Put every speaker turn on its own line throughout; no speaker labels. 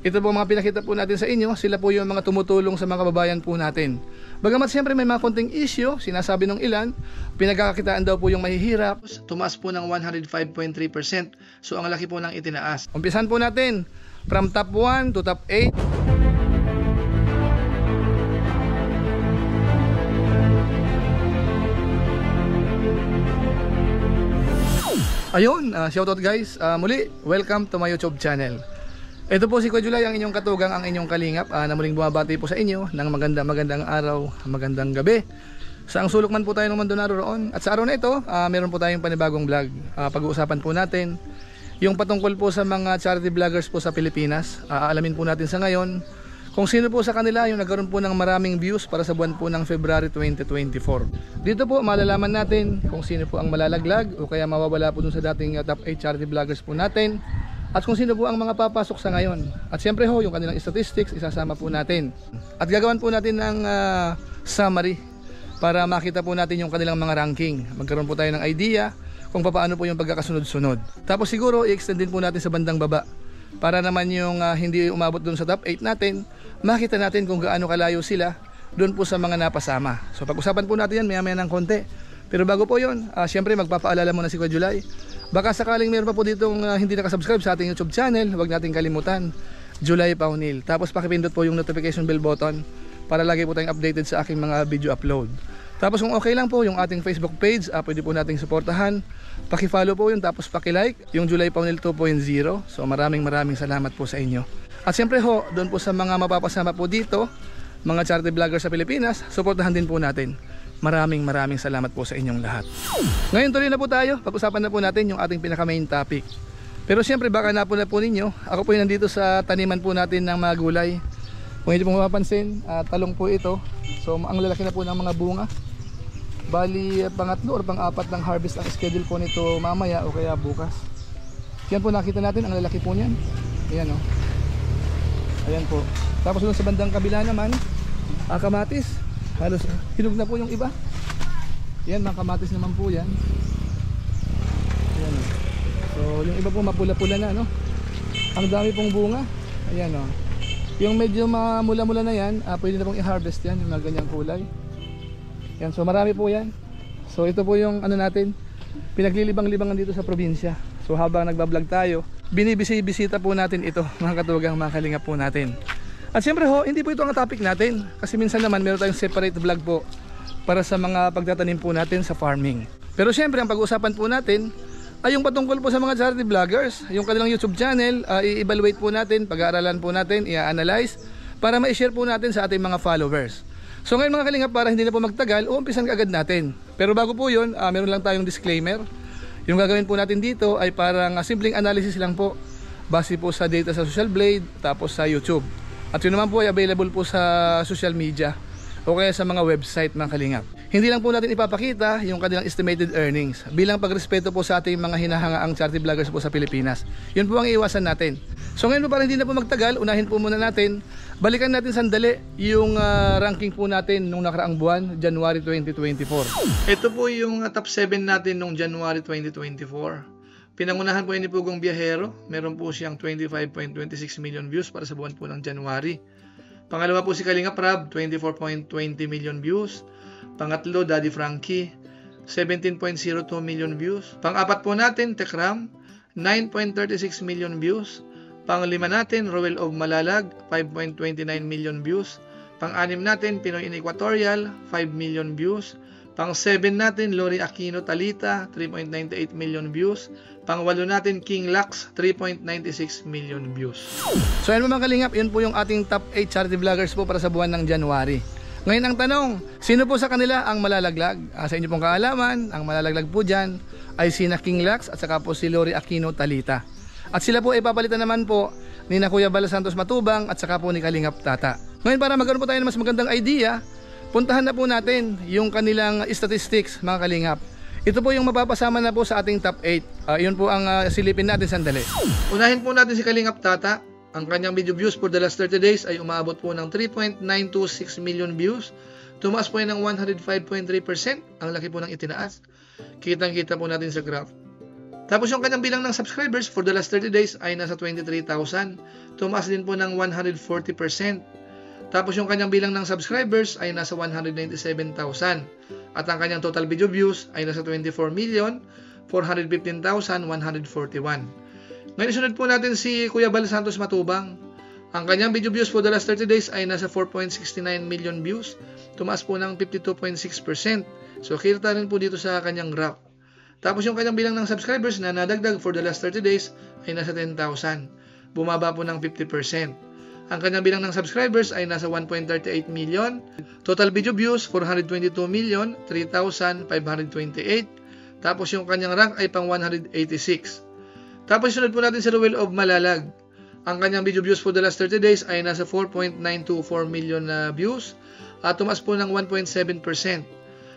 Ito po mga pinakita po natin sa inyo, sila po yung mga tumutulong sa mga kababayan po natin. Bagamat siyempre may mga konting issue, sinasabi ng ilan, pinagkakakitaan daw po yung mahihirap. Tumaas po ng 105.3%, so ang laki po ng itinaas. Umpisan po natin, from top 1 to top 8. Ayun, shoutout guys, muli, welcome to my YouTube channel. Ito po si Kuya Julay, ang inyong katugang, ang inyong kalingap, na muling bumabati po sa inyo ng magandang araw, magandang gabi. Saang sulok man po tayo ng Mandonaro roon. At sa araw na ito, meron po tayong panibagong vlog. Pag-uusapan po natin yung patungkol po sa mga charity vloggers po sa Pilipinas. Aalamin po natin sa ngayon kung sino po sa kanila yung nagkaroon po ng maraming views para sa buwan po ng February 2024. Dito po malalaman natin kung sino po ang malalaglag o kaya mawawala po dun sa dating top 8 charity vloggers po natin. At kung sino po ang mga papasok sa ngayon. At siyempre ho, yung kanilang statistics, isasama po natin. At gagawan po natin ng summary para makita po natin yung kanilang mga ranking. Magkaroon po tayo ng idea kung paano po yung pagkakasunod-sunod. Tapos siguro, i-extend din po natin sa bandang baba. Para naman yung hindi umabot dun sa top 8 natin, makita natin kung gaano kalayo sila dun po sa mga napasama. So pag-usapan po natin yan maya-maya ng konti. Pero bago po yun, siyempre magpapaalala muna si Kuya Julay. Baka sakaling meron pa po ditong hindi nakasubscribe sa ating YouTube channel, huwag nating kalimutan, Julay Paunil. Tapos pakipindot po yung notification bell button para lagi po tayong updated sa aking mga video upload. Tapos kung okay lang po yung ating Facebook page, pwede po nating suportahan. Paki-follow po yun, tapos paki-like yung Julay Paunil 2.0. So maraming salamat po sa inyo. At siyempre ho, doon po sa mga mapapasama po dito, mga charity vloggers sa Pilipinas, suportahan din po natin. Maraming salamat po sa inyong lahat. Ngayon tuloy na po tayo, pag-usapan na po natin yung ating pinaka main topic. Pero siyempre baka na po ninyo, ako po yung nandito sa taniman po natin ng mga gulay. Kung hindi po mapapansin, talong po ito. So ang lalaki na po ng mga bunga. Bali pangatlo or pang-apat ng harvest ang schedule po nito mamaya o kaya bukas. Yan po nakita natin, ang lalaki po niyan. Ayan o. Ayan po. Tapos doon sa bandang kabila naman, kamatis. Halos hinog na po yung iba. Yan, mga kamatis naman po yan. Ayan. So yung iba po mapula-pula na, no? Ang dami pong bunga. Ayan o. Yung medyo mamula-mula na yan, pwede na pong i-harvest yan, yung mga ganyang kulay. Yan, so marami po yan. So ito po yung ano natin, pinaglilibang-libangan dito sa probinsya. So habang nagbablog tayo, binibisita po natin ito, mga katugang, mga kalingap po natin. At siyempre ho, hindi po ito ang topic natin. Kasi minsan naman meron tayong separate vlog po para sa mga pagtatanim po natin sa farming. Pero siyempre ang pag-uusapan po natin ay yung patungkol po sa mga charity vloggers. Yung kanilang YouTube channel, i-evaluate po natin, pag-aaralan po natin, i-analyze para ma-share po natin sa ating mga followers. So ngayon mga kalingap, para hindi na po magtagal, umpisan agad natin. Pero bago po yun, meron lang tayong disclaimer. Yung gagawin po natin dito ay parang simpleng analysis lang po base po sa data sa Social Blade, tapos sa YouTube. At yun naman po ay available po sa social media o kaya sa mga website, mga kalingap. Hindi lang po natin ipapakita yung kanilang estimated earnings bilang pagrespeto po sa ating mga hinahangaang charity vloggers po sa Pilipinas. Yun po ang iiwasan natin. So ngayon po, para hindi na po magtagal, unahin po muna natin, balikan natin sandali yung ranking po natin nung nakaraang buwan, January 2024. Ito po yung top 7 natin nung January 2024. Pinangunahan po ni Pugong Biyahero, meron po siyang 25.26 million views para sa buwan po ng January. Pangalawa po si Kalinga Prab, 24.20 million views. Pangatlo, Daddy Frankie, 17.02 million views. Pang-apat po natin, Tekram, 9.36 million views. Pang-lima natin, Roel of Malalag, 5.29 million views. Pang-anim natin, Pinoy in Equatorial, 5 million views. Pang-7 natin, Lori Aquino Talita, 3.98 million views. Pang-8 natin, King Lux, 3.96 million views. So yan mga kalingap, yun po yung ating top 8 charity vloggers po para sa buwan ng January. Ngayon ang tanong, sino po sa kanila ang malalaglag? Sa inyo pong kaalaman, ang malalaglag po dyan ay sina King Lux at saka po si Lori Aquino Talita. At sila po ay papalitan naman po ni na Kuya Bala Santos Matubang at saka po ni Kalingap Tata. Ngayon para magkaroon po tayo ng mas magandang idea, puntahan na po natin yung kanilang statistics, mga kalingap. Ito po yung mapapasama na po sa ating top 8. Yun po ang silipin natin sandali. Unahin po natin si Kalingap Tata. Ang kanyang video views for the last 30 days ay umaabot po ng 3.926 million views. Tumaas po yan ng 105.3%. Ang laki po ng itinaas. Kitang-kita po natin sa graph. Tapos yung kanyang bilang ng subscribers for the last 30 days ay nasa 23,000. Tumaas din po ng 140%. Tapos yung kanyang bilang ng subscribers ay nasa 197,000. At ang kanyang total video views ay nasa 24,415,141. Ngayon sunod po natin si Kuya Bal Santos Matubang. Ang kanyang video views for the last 30 days ay nasa 4.69 million views. Tumaas po ng 52.6%. So kita rin po dito sa kanyang graph. Tapos yung kanyang bilang ng subscribers na nadagdag for the last 30 days ay nasa 10,000. Bumaba po ng 50%. Ang kanyang bilang ng subscribers ay nasa 1.38 million. Total video views, 422,003,528. Tapos yung kanyang rank ay pang 186. Tapos sunod po natin si Ruel of Malalag. Ang kanyang video views for the last 30 days ay nasa 4.924 million na views. At tumaas po ng 1.7%.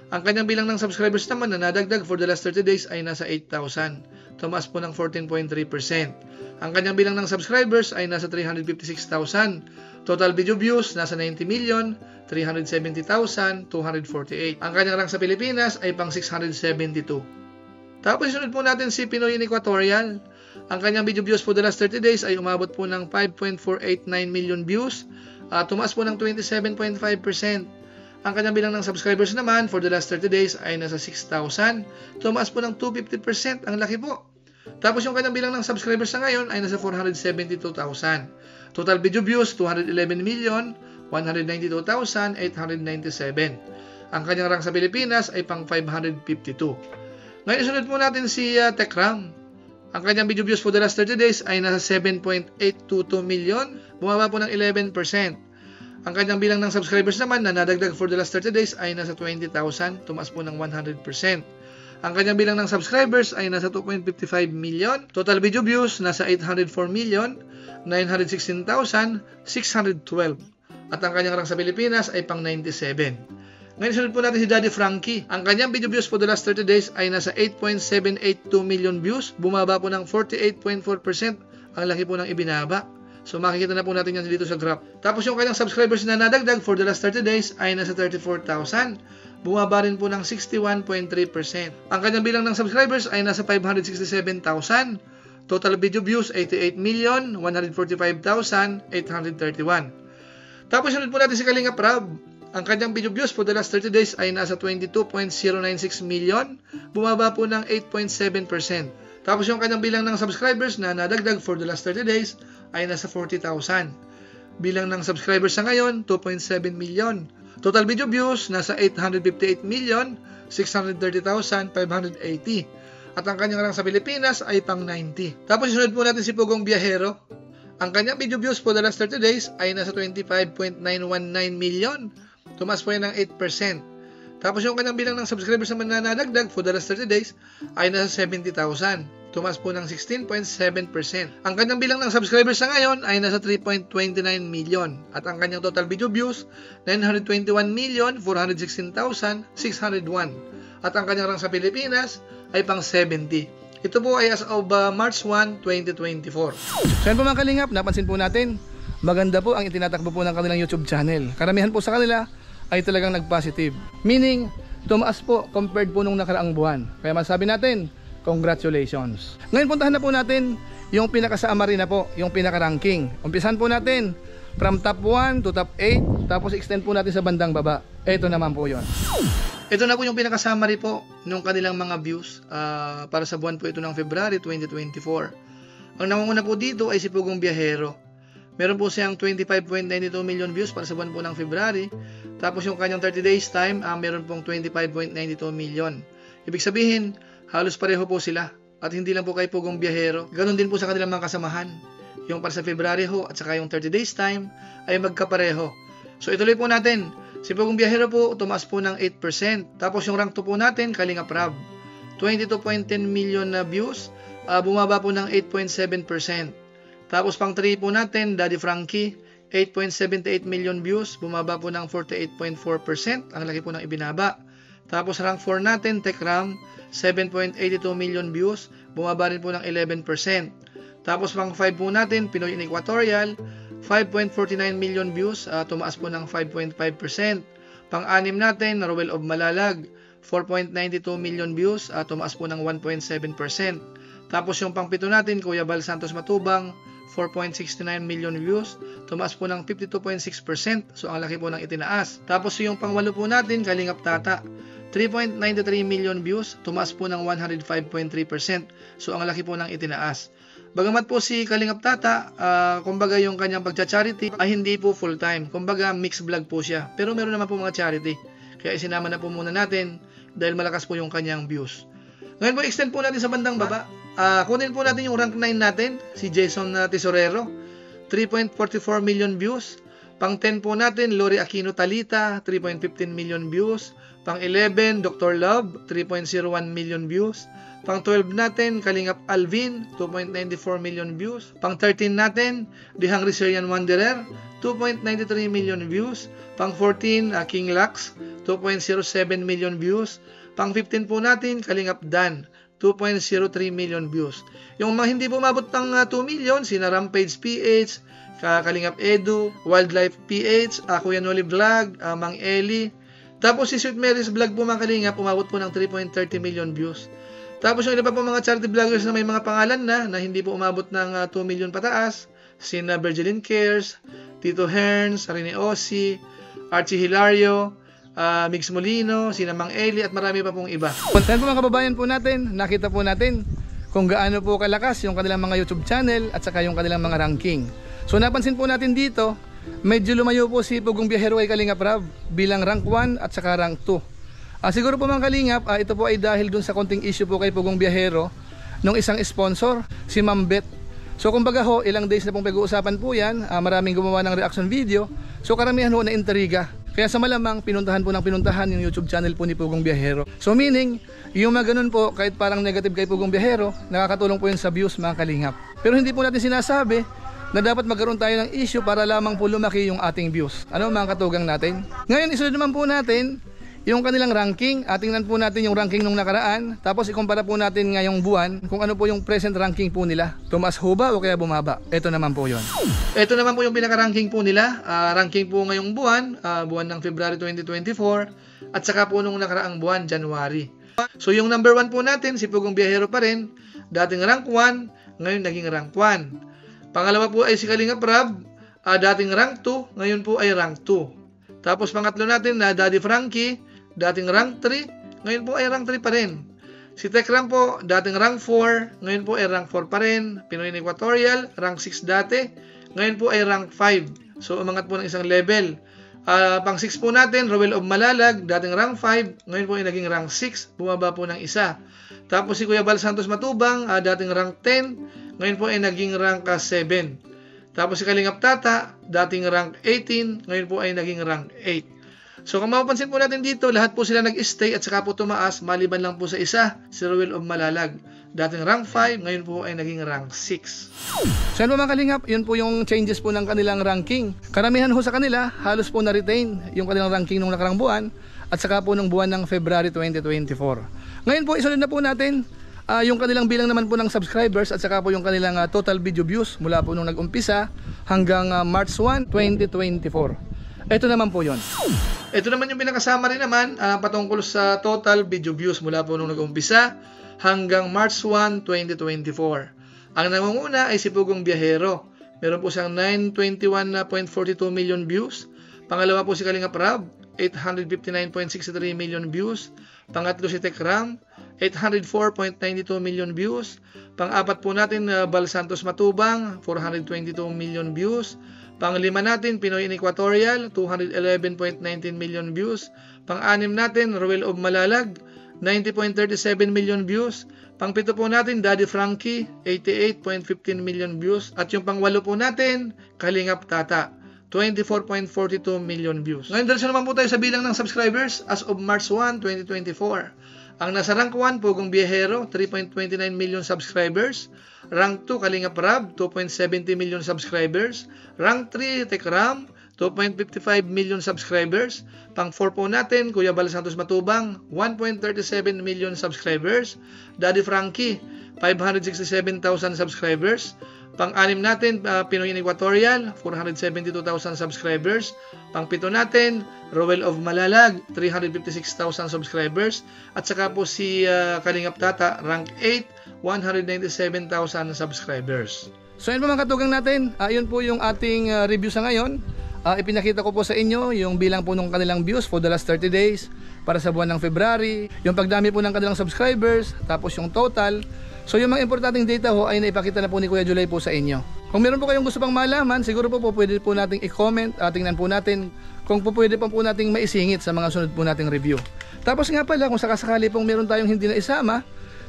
Ang kanyang bilang ng subscribers naman na nadagdag for the last 30 days ay nasa 8,000. Tumaas po ng 14.3%. Ang kanyang bilang ng subscribers ay nasa 356,000. Total video views nasa 90,370,248. Ang kanyang rank sa Pilipinas ay pang 672. Tapos sunod po natin si Pinoy in Equatorial. Ang kanyang video views for the last 30 days ay umabot po ng 5.489 million views. Tumaas po ng 27.5%. Ang kanyang bilang ng subscribers naman for the last 30 days ay nasa 6,000. Tumaas po ng 250%. Ang laki po. Tapos yung kanyang bilang ng subscribers na ngayon ay nasa 472,000. Total video views, 211,192,897. Ang kanyang rank sa Pilipinas ay pang 552. Ngayon sunod po natin si Tekram. Ang kanyang video views for the last 30 days ay nasa 7.822 million. Bumaba po ng 11%. Ang kanyang bilang ng subscribers naman na nadagdag for the last 30 days ay nasa 20,000, tumaas po ng 100%. Ang kanyang bilang ng subscribers ay nasa 2.55 million. Total video views nasa 804,916,612. At ang kanyang rank sa Pilipinas ay pang 97. Ngayon sunod po natin si Daddy Frankie. Ang kanyang video views for the last 30 days ay nasa 8.782 million views. Bumaba po ng 48.4%. Ang laki po ng ibinaba. So makikita na po natin yan dito sa graph. Tapos yung kanyang subscribers na nadagdag for the last 30 days ay nasa 34,000. Bumaba rin po ng 61.3%. Ang kanyang bilang ng subscribers ay nasa 567,000. Total video views 88,145,831. Tapos sunod po natin si Kalinga Prab. Ang kanyang video views for the last 30 days ay nasa 22.096 million. Bumaba po ng 8.7%. Tapos yung kanyang bilang ng subscribers na nadagdag for the last 30 days ay nasa 40,000. Bilang ng subscribers sa ngayon, 2.7 million. Total video views, nasa 858,630,580. At ang kanyang rank sa Pilipinas ay pang 90. Tapos sunod po natin si Pugong Biyahero. Ang kanyang video views for the last 30 days ay nasa 25.919 million. Tumaas po yan ng 8%. Tapos yung kanyang bilang ng subscribers naman na nadagdag for the last 30 days ay nasa 70,000. Tumaas po ng 16.7%. Ang kanyang bilang ng subscribers sa ngayon ay nasa 3.29 million. At ang kanyang total video views, 921,416,601. At ang kanyang rank sa Pilipinas ay pang 70. Ito po ay as of March 1, 2024. So yan po mga kalingap, napansin po natin, maganda po ang itinatakbo po ng kanilang YouTube channel. Karamihan po sa kanila ay talagang nag-positive. Meaning, tumaas po compared po nung nakaraang buwan. Kaya masabi natin, congratulations. Ngayon puntahan na po natin yung pinaka-summary na po, yung pinaka-ranking. Umpisan po natin from top 1 to top 8, tapos extend po natin sa bandang baba. Ito naman po yon. Ito na po yung pinaka-summary po nung kanilang mga views para sa buwan po ito ng February 2024. Ang nangunguna po dito ay si Pugong Biyahero. Meron po siyang 25.92 million views para sa buwan po ng February. Tapos yung kanyang 30 days time, meron pong 25.92 million. Ibig sabihin, halos pareho po sila. At hindi lang po kay Pugong Biyahero. Ganon din po sa kanilang mga kasamahan. Yung para sa February ho at saka yung 30 days time ay magkapareho. So ituloy po natin. Si Pugong Biyahero po, tumaas po ng 8%. Tapos yung rank 2 po natin, Kalinga Prab. 22.10 million na views. Bumaba po ng 8.7%. Tapos pang 3 po natin, Daddy Frankie, 8.78 million views, bumaba po ng 48.4%, ang laki po ng ibinaba. Tapos rank 4 natin, Tekram, 7.82 million views, bumaba rin po ng 11%. Tapos pang 5 po natin, Pinoy in Equatorial, 5.49 million views, tumaas po ng 5.5%. Pang 6 natin, Ruel of Malalag, 4.92 million views, tumaas po ng 1.7%. Tapos yung pang-7 natin, Kuya Bal Santos Matubang, 4.69 million views. Tumaas po ng 52.6%. So, ang laki po ng itinaas. Tapos yung pang-8 po natin, Kalingap Tata, 3.93 million views. Tumaas po ng 105.3%. So, ang laki po ng itinaas. Bagamat po si Kalingap Tata, kumbaga yung kanyang pagcha-charity ay hindi po full-time. Kumbaga mixed vlog po siya. Pero meron naman po mga charity. Kaya isinama na po muna natin dahil malakas po yung kanyang views. Ngayon po, extend po natin sa bandang baba. Kunin po natin yung rank 9 natin, si Jason Tesorero, 3.44 million views. Pang 10 po natin, Lori Aquino Talita, 3.15 million views. Pang 11, Dr. Love, 3.01 million views. Pang 12 natin, Kalingap Alvin, 2.94 million views. Pang 13 natin, The Hungry Syrian Wanderer, 2.93 million views. Pang 14, King Lux, 2.07 million views. Pang 15 po natin, Kalingap Dan, 2.03 million views. Yung mga hindi po umabot ng 2 million, sina Rampage PH, Kalingap Edu, Wildlife PH, Kuya Noli Vlog, Mang Eli. Tapos si Sweet Mary's Vlog po mga Kalingap, umabot po ng 3.30 million views. Tapos yung iba pa po mga charity vloggers na may mga pangalan na hindi po umabot ng 2 million pataas, sina Virgilin Cares, Tito Herns, Rene Ossi, Archie Hilario, Migs Molino, sina Mang Eli at marami pa pong iba. Puntahan po mga kababayan po natin, nakita po natin kung gaano po kalakas yung kanilang mga YouTube channel at saka yung kanilang mga ranking. So napansin po natin dito, medyo lumayo po si Pugong Biyahero kay Kalingap Rab bilang rank 1 at saka rank 2. Siguro po mga Kalingap, ito po ay dahil dun sa konting issue po kay Pugong Biyahero nung isang sponsor, si Ma'am Bet. So kumbaga ho, ilang days na pong pag-uusapan po yan, maraming gumawa ng reaction video. So karamihan ho na intriga. Kaya sa malamang pinuntahan po ng pinuntahan yung YouTube channel po ni Pugong Biyahero. So meaning, yung mga ganun po, kahit parang negative kay Pugong Biyahero, nakakatulong po yun sa views mga Kalingap. Pero hindi po natin sinasabi na dapat magkaroon tayo ng issue para lamang po lumaki yung ating views. Ano mga katugang natin? Ngayon isunod naman po natin yung kanilang ranking. Tingnan po natin yung ranking nung nakaraan, tapos ikumpara po natin ngayong buwan kung ano po yung present ranking po nila. Tumaas ho ba o kaya bumaba? Ito naman po yun. Ito naman po yung pinaka-ranking po nila. Ranking po ngayong buwan, buwan ng February 2024 at saka po nung nakaraang buwan, January. So yung number 1 po natin, si Pugong Biyahero pa rin. Dating rank 1, ngayon naging rank 1. Pangalawa po ay si Kalingap Rab, dating rank 2, ngayon po ay rank 2. Tapos pangatlo natin na Daddy Frankie, dating rank 3, ngayon po ay rank 3 pa rin. Si Tekram po, dating rank 4, ngayon po ay rank 4 pa rin. Pinoy Equatorial, rank 6 dati, ngayon po ay rank 5. So umangat po ng isang level. Pang 6 po natin, Roel of Malalag, dating rank 5, ngayon po ay naging rank 6, bumaba po ng isa. Tapos si Kuya Bal Santos Matubang, dating rank 10, ngayon po ay naging rank 7. Tapos si Kalingap Tata, dating rank 18, ngayon po ay naging rank 8. So kung mapapansin po natin dito, lahat po sila nag-stay at saka po tumaas, maliban lang po sa isa, si Roel of Malalag. Dating rank 5, ngayon po ay naging rank 6. So yan po mga Kalingap, yun po yung changes po ng kanilang ranking. Karamihan ho sa kanila, halos po na-retain yung kanilang ranking nung nakarang buwan at saka po nung buwan ng February 2024. Ngayon po, isunod na po natin yung kanilang bilang naman po ng subscribers at saka po yung kanilang total video views mula po nung nag-umpisa hanggang March 1, 2024. Ito naman po yon. Ito naman yung pinakasama rin naman patungkol sa total video views mula po nung nag-umpisa hanggang March 1, 2024. Ang nangunguna ay si Pugong Biyahero. Meron po siyang 921.42 million views. Pangalawa po si Kalingap Rab, 859.63 million views. Pangatlo si Tekram, 804.92 million views. Pang-apat po natin, Bal Santos Matubang, 422 million views. Pang-lima natin, Pinoy Equatorial, 211.19 million views. Pang-anim natin, Roel of Malalag, 90.37 million views. Pang-pito po natin, Daddy Frankie, 88.15 million views. At yung pang-walo po natin, Kalingap Tata, 24.42 million views. Ngayon, dahil naman po tayo sa bilang ng subscribers as of March 1, 2024. Ang nasa rank 1, Pugong Biyahero, 3.29 million subscribers. Rank 2, Kalingap Rab, 2.70 million subscribers. Rank 3, Tekram, 2.55 million subscribers. Pang 4 po natin, Kuya Bal Santos Matubang, 1.37 million subscribers. Daddy Frankie, 567,000 subscribers. Pang-anim natin, Pinoy in Equatorial, 472,000 subscribers. Pang-pito natin, Roel of Malalag, 356,000 subscribers. At saka po si Kalingap Tata, rank 8, 197,000 subscribers. So yun po mga katugang natin, yun po yung ating review sa ngayon. Ipinakita ko po sa inyo yung bilang po ng kanilang views for the last 30 days para sa buwan ng February, yung pagdami po ng kanilang subscribers, tapos yung total. So yung mga importanteng data ho ay naipakita na po ni Kuya July po sa inyo. Kung meron po kayong gusto pang malaman, siguro po pwede po nating i-comment, tingnan po natin kung pwede pa po nating maisingit sa mga sunod po nating review. Tapos nga pala, kung sakasakali pong meron tayong hindi na isama,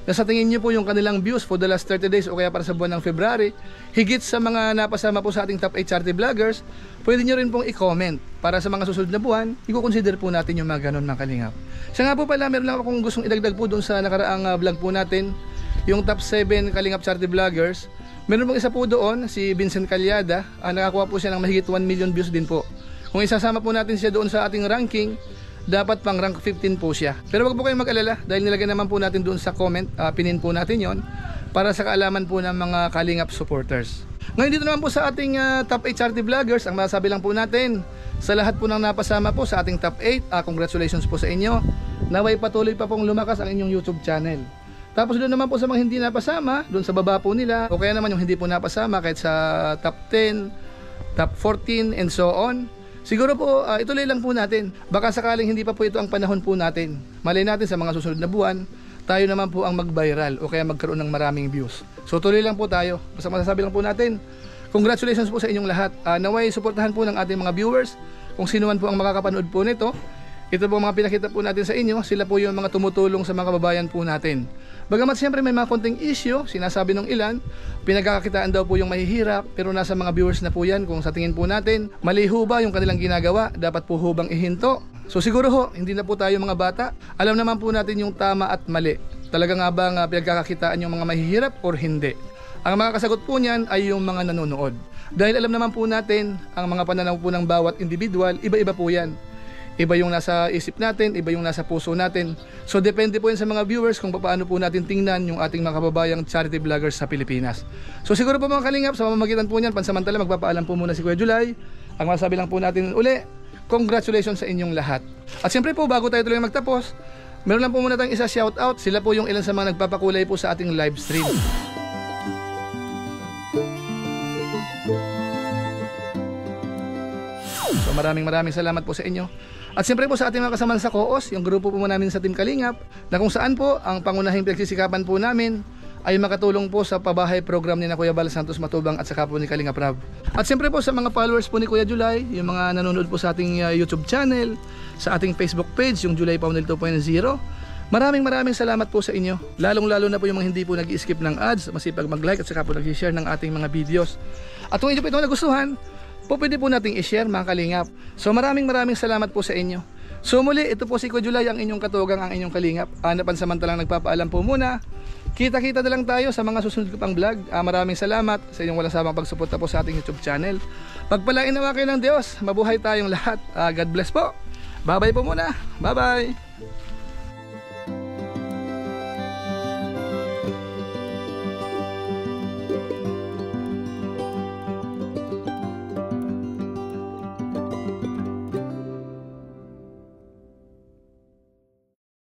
na sa tingin nyo po yung kanilang views for the last 30 days o kaya para sa buwan ng February, higit sa mga napasama po sa ating top 8 charity vloggers, pwede nyo rin pong i-comment para sa mga susunod na buwan, i-consider po natin yung mga ganun mga kalingap. Siya nga po pala, meron lang akong gustong idagdag po doon sa nakaraang vlog po natin, yung top 7 Kalingap charity vloggers. Meron pong isa po doon, si Vincent Calyada, nakakuha po siya ng mahigit 1 million views din po. Kung isasama po natin siya doon sa ating ranking, dapat pang rank 15 po siya. Pero wag po kayong mag-alala dahil nilagay naman po natin doon sa comment, pinin po natin yon para sa kaalaman po ng mga Kalingap supporters. Ngayon dito naman po sa ating top 8 charity vloggers, ang masasabi lang po natin, sa lahat po ng napasama po sa ating top 8, congratulations po sa inyo. Naway patuloy pa pong lumakas ang inyong YouTube channel. Tapos doon naman po sa mga hindi napasama, doon sa baba po nila, o kaya naman yung hindi po napasama kahit sa top 10, top 14 and so on. Siguro po ituloy lang po natin. Baka sakaling hindi pa po ito ang panahon po natin. Malay natin sa mga susunod na buwan, tayo naman po ang mag-viral o kaya magkaroon ng maraming views. So tuloy lang po tayo. Basta masasabi lang po natin, congratulations po sa inyong lahat. Naway suportahan po ng ating mga viewers. Kung sino man po ang makakapanood po nito, ito po mga pinakita po natin sa inyo, sila po yung mga tumutulong sa mga kababayan po natin. Bagamat siyempre may mga konting issue, sinasabi ng ilan, pinagkakakitaan daw po yung mahihirap, pero nasa mga viewers na po yan kung sa tingin po natin, mali ho ba yung kanilang ginagawa, dapat po ho bang ihinto? So siguro ho, hindi na po tayo mga bata, alam naman po natin yung tama at mali. Talaga nga bang pinagkakakitaan yung mga mahihirap or hindi? Ang mga kasagot po niyan ay yung mga nanonood. Dahil alam naman po natin, ang mga pananaw po ng bawat individual, iba-iba po yan. Iba yung nasa isip natin, iba yung nasa puso natin. So depende po yan sa mga viewers kung paano po natin tingnan yung ating mga kababayang charity vloggers sa Pilipinas. So siguro po mga kalingap, sa pamamagitan po niyan, pansamantala magpapaalam po muna si Kuya July. Ang masabi lang po natin uli, congratulations sa inyong lahat. At siyempre po, bago tayo tuloy magtapos, meron lang po muna tayong isa shoutout. Sila po yung ilan sa mga nagpapakulay po sa ating live stream. So maraming salamat po sa inyo. At siyempre po sa ating mga kasamahan sa COOS, yung grupo po namin sa Team Kalingap, na kung saan po ang pangunahing pinagsisikapan po namin ay makatulong po sa pabahay program ni na Kuya Bal Santos Matubang at saka po ni Kalingap Rab. At siyempre po sa mga followers po ni Kuya July, yung mga nanonood po sa ating YouTube channel, sa ating Facebook page, yung July Paunel 2.0, maraming salamat po sa inyo. Lalong-lalo na po yung mga hindi po nag-i-skip ng ads, masipag mag-like at saka po nag-share ng ating mga videos. At kung inyo po ito nagustuhan, pwede po nating i-share mga kalingap. So maraming salamat po sa inyo. So muli, ito po si Kuya July, ang inyong katugang, ang inyong kalingap. Napansamantalang nagpapaalam po muna. Kita-kita na lang tayo sa mga susunod ko pang vlog. Maraming salamat sa inyong walang samang pagsuporta po sa ating YouTube channel. Pagpalain nawa kayo ng Diyos. Mabuhay tayong lahat. God bless po. Bye-bye po muna. Bye-bye.